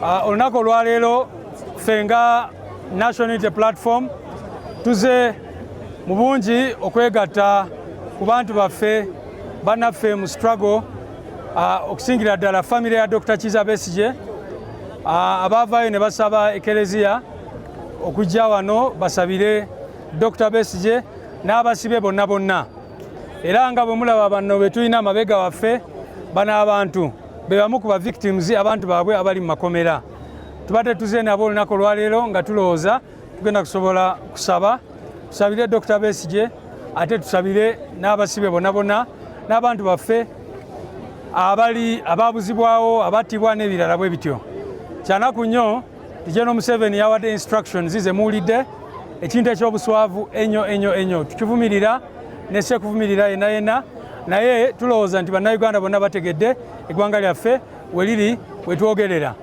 Olunaku olwaleero ffe nga National Unity Platform tuze mu bungi okwegatta ku bantu baffe bannaffe mu struggle okusingira ddala famire ya Dr. Kizza Besigye abaavaayo ne basaba ekereziya okujja wano basabire Dr. Besigye n'abasibe bonna bonna. Era nga bwe mulaba bano be tulina amabega waffe bano abantu be bamu ku ba victims abantu baabwe abali mu makomera. Tubadde tuze nabo olunaku olwaleero nga tulowooza tugenda kusobola tusabire Dr. Besigye ate tusabire n'abasibe bonna bonna n'abantu baffe abaabuzibwawo abattibwa n'ebirala bwe bityo. Kyanaku nnyo General Museveni yawadde instructions ze muwulidde ekintu eky'obuswavu ennyo tukivumirira nesse kuvumirira yenna naye tulowooza nti bannayuganda bonna bategedde eggwanga lyaffe we liri we twogerera.